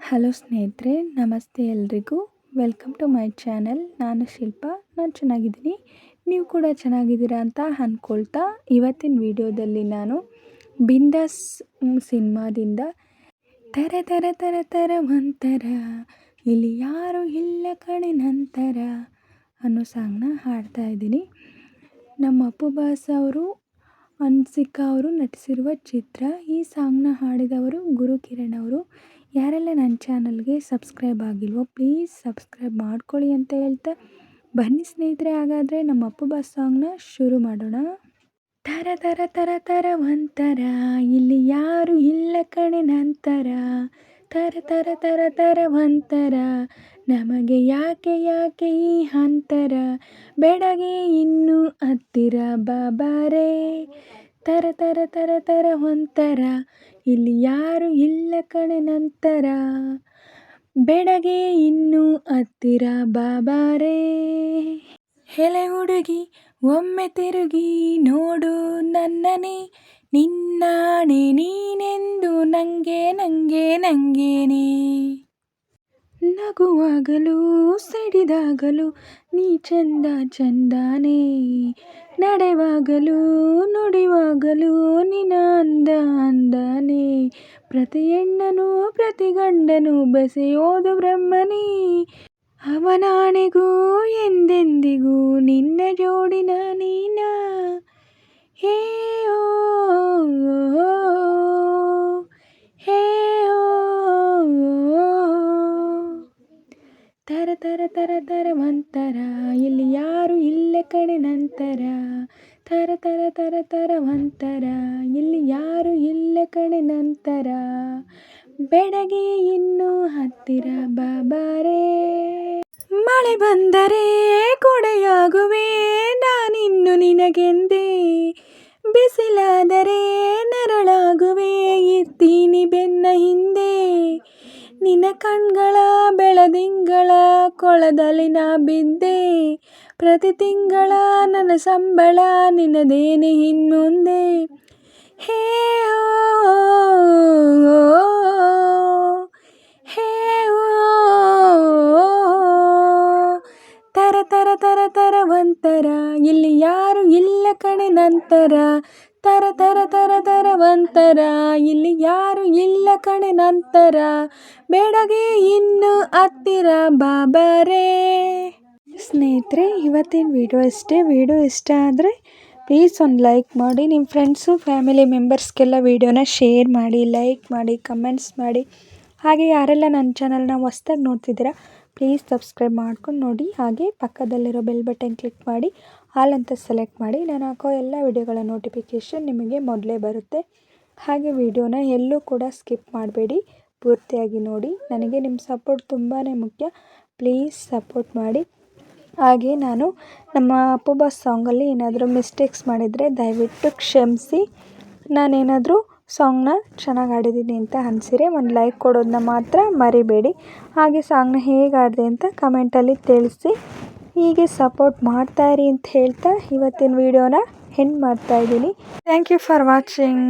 Hello ಸ್ನೇಹಿತರೆ, ನಮಸ್ತೆ ಎಲ್ರಿಗೂ. Welcome to my channel. ನಾನು ಶಿಲ್ಪ. ನಾನು ಚೆನ್ನಾಗಿದ್ದೀನಿ, ನೀವು ಕೂಡ ಚೆನ್ನಾಗಿದ್ದೀರಾ ಅಂತ ಅಂದ್ಕೊಳ್ತಾ ಇವತ್ತಿನ ವಿಡಿಯೋದಲ್ಲಿ ನಾನು ಬಿಂದಾಸ್ ಸಿನಿಮಾದಿಂದ ತರ ತರ ತರ ತರ ಒಂಥರ ಇಲ್ಲಿ ಯಾರು ಇಲ್ಲ ಕಣೆ ನಂತರ ಅನ್ನೋ ಸಾಂಗ್ನ ಹಾಡ್ತಾ ಇದ್ದೀನಿ. ನಮ್ಮ ಅಪ್ಪು ಬಾಸ್ ಅವರು, ಹನ್ಸಿಕಾ ಅವರು ನಟಿಸಿರುವ ಚಿತ್ರ. ಈ ಸಾಂಗ್ನ ಹಾಡಿದವರು ಗುರುಕಿರಣ್ ಅವರು. ಯಾರೆಲ್ಲ ನನ್ನ ಚಾನಲ್ಗೆ ಸಬ್ಸ್ಕ್ರೈಬ್ ಆಗಿಲ್ವೋ ಪ್ಲೀಸ್ ಸಬ್ಸ್ಕ್ರೈಬ್ ಮಾಡ್ಕೊಳ್ಳಿ ಅಂತ ಹೇಳ್ತಾ ಬನ್ನಿ ಸ್ನೇಹಿತರೆ, ಹಾಗಾದರೆ ನಮ್ಮ ಅಪ್ಪು ಬಾಸ್ ಸಾಂಗ್ನ ಶುರು ಮಾಡೋಣ. ತರ ತರ ತರ ತರ ಒಂಥರ ಇಲ್ಲಿ ಯಾರು ಇಲ್ಲ ಕಣೆ ನಂತರ, ತರ ತರ ತರ ತರ ಒಂಥರ ನಮಗೆ ಯಾಕೆ ಯಾಕೆ ಈ ಅಂತರ, ಬೆಡಗೆ ಇನ್ನೂ ಹತ್ತಿರ ಬಾಬಾರೇ, ತರ ತರ ತರ ತರ ಒಂಥರ ಇಲ್ಲಿ ಯಾರು ಇಲ್ಲ ಕಣೆ ನಂತರ, ಬೆಡಗೆ ಇನ್ನೂ ಹತ್ತಿರ ಬಾಬಾರೇ. ಎಲೆ ಹುಡುಗಿ ಒಮ್ಮೆ ತಿರುಗಿ ನೋಡು ನನ್ನನೆ, ನಿನ್ನಾಣೆ ನೀನೆಂದು ನಂಗೆ ನಂಗೆ ನಂಗೇನೆ, ನಗುವಾಗಲೂ ಸಿಡಿದಾಗಲೂ ನೀ ಚಂದ ಚಂದಾನೆ, ನಡೆವಾಗಲೂ ನುಡಿವಾಗಲೂ ನಿನ್ನ ಅಂದ ಅಂದಾನೆ, ಪ್ರತಿ ಹೆಣ್ಣನು ಪ್ರತಿ ಗಂಡನು ಬಸೆಯೋದು ಬ್ರಹ್ಮನೇ, ಅವನಾಣೆಗೂ ಎಂದೆಂದಿಗೂ ನಿನ್ನ ಜೋಡಿನ ನೀನ, ಹೇ ಓ ಹೇ ಓ, ತರ ತರ ತರ ತರ ಒಂಥರ ಇಲ್ಲಿ ಯಾರು ಇಲ್ಲ ಕಣೆ ನಂತರ, ತರ ತರ ತರ ತರ ಒಂಥರ ಇಲ್ಲಿ ಯಾರು ಇಲ್ಲ ಕಣೆ ನಂತರ, ಬೆಡಗೆ ಇನ್ನೂ ಹತ್ತಿರ ಬಾಬಾರೇ. ಮಳೆ ಬಂದರೆ ಕೊಡೆಯಾಗುವೆ ನಾನಿನ್ನು ನಿನಗೆಂದೇ, ಬಿಸಿಲಾದರೆ ನೆರಳಾಗುವೆ ಇರ್ತೀನಿ ಬೆನ್ನ ಹಿಂದೆ, ನಿನ್ನ ಕಣ್ಗಳ ಬೆಳದಿಂಗಳ ಕೊಳದಲ್ಲಿ ನಾ ಬಿದ್ದೆ, ಪ್ರತಿ ತಿಂಗಳ ನನ್ನ ಸಂಬಳ ನಿನ್ನದೇನೆ ಇನ್ಮುಂದೆ, ಹೇ ಓ ಹೇ ಓ, ತರ ತರ ತರ ತರ ಒಂಥರ ಇಲ್ಲಿ ಯಾರು ಇಲ್ಲ ಕಣೆ ನಂತರ, ತರ ತರ ತರ ತರ ಒಂಥರ ಇಲ್ಲಿ ಯಾರು ಇಲ್ಲ ಕಣೆ ನಂತರ, ಬೆಡಗೆ ಇನ್ನು ಹತ್ತಿರ ಬಾಬಾರೇ. ಸ್ನೇಹಿತರೆ, ಇವತ್ತಿನ ವಿಡಿಯೋ ಇಷ್ಟೇ. ವಿಡಿಯೋ ಇಷ್ಟ ಆದರೆ ಪ್ಲೀಸ್ ಒಂದು ಲೈಕ್ ಮಾಡಿ, ನಿಮ್ಮ ಫ್ರೆಂಡ್ಸು ಫ್ಯಾಮಿಲಿ ಮೆಂಬರ್ಸ್ಗೆಲ್ಲ ವಿಡಿಯೋನ ಶೇರ್ ಮಾಡಿ, ಲೈಕ್ ಮಾಡಿ, ಕಮೆಂಟ್ಸ್ ಮಾಡಿ. ಹಾಗೆ ಯಾರೆಲ್ಲ ನನ್ನ ಚಾನಲ್ನ ಹೊಸ್ದಾಗಿ ನೋಡ್ತಿದ್ದೀರಾ ಪ್ಲೀಸ್ ಸಬ್ಸ್ಕ್ರೈಬ್ ಮಾಡ್ಕೊಂಡು ನೋಡಿ. ಹಾಗೆ ಪಕ್ಕದಲ್ಲಿರೋ ಬೆಲ್ ಬಟನ್ ಕ್ಲಿಕ್ ಮಾಡಿ ಆಲ್ ಅಂತ ಸೆಲೆಕ್ಟ್ ಮಾಡಿ, ನಾನು ಹಾಕೋ ಎಲ್ಲ ವಿಡಿಯೋಗಳ ನೋಟಿಫಿಕೇಷನ್ ನಿಮಗೆ ಮೊದಲೇ ಬರುತ್ತೆ. ಹಾಗೆ ವಿಡಿಯೋನ ಎಲ್ಲೂ ಕೂಡ ಸ್ಕಿಪ್ ಮಾಡಬೇಡಿ, ಪೂರ್ತಿಯಾಗಿ ನೋಡಿ. ನನಗೆ ನಿಮ್ಮ ಸಪೋರ್ಟ್ ತುಂಬಾ ಮುಖ್ಯ, ಪ್ಲೀಸ್ ಸಪೋರ್ಟ್ ಮಾಡಿ. ಹಾಗೆ ನಾನು ನಮ್ಮ ಅಪ್ಪು ಬಾಸ್ ಸಾಂಗಲ್ಲಿ ಏನಾದರೂ ಮಿಸ್ಟೇಕ್ಸ್ ಮಾಡಿದರೆ ದಯವಿಟ್ಟು ಕ್ಷಮಿಸಿ. ನಾನೇನಾದರೂ ಸಾಂಗ್ನ ಚೆನ್ನಾಗಿ ಹಾಡಿದ್ದೀನಿ ಅಂತ ಅನಿಸಿರೆ ಒಂದು ಲೈಕ್ ಕೊಡೋದನ್ನ ಮಾತ್ರ ಮರಿಬೇಡಿ. ಹಾಗೆ ಸಾಂಗ್ನ ಹೇಗೆ ಹಾಡಿದೆ ಅಂತ ಕಮೆಂಟಲ್ಲಿ ತಿಳಿಸಿ. ಹೀಗೆ ಸಪೋರ್ಟ್ ಮಾಡ್ತಾಯಿರಿ ಅಂತ ಹೇಳ್ತಾ ಇವತ್ತಿನ ವಿಡಿಯೋನ ಎಂಡ್ ಮಾಡ್ತಾಯಿದ್ದೀನಿ. Thank you for watching.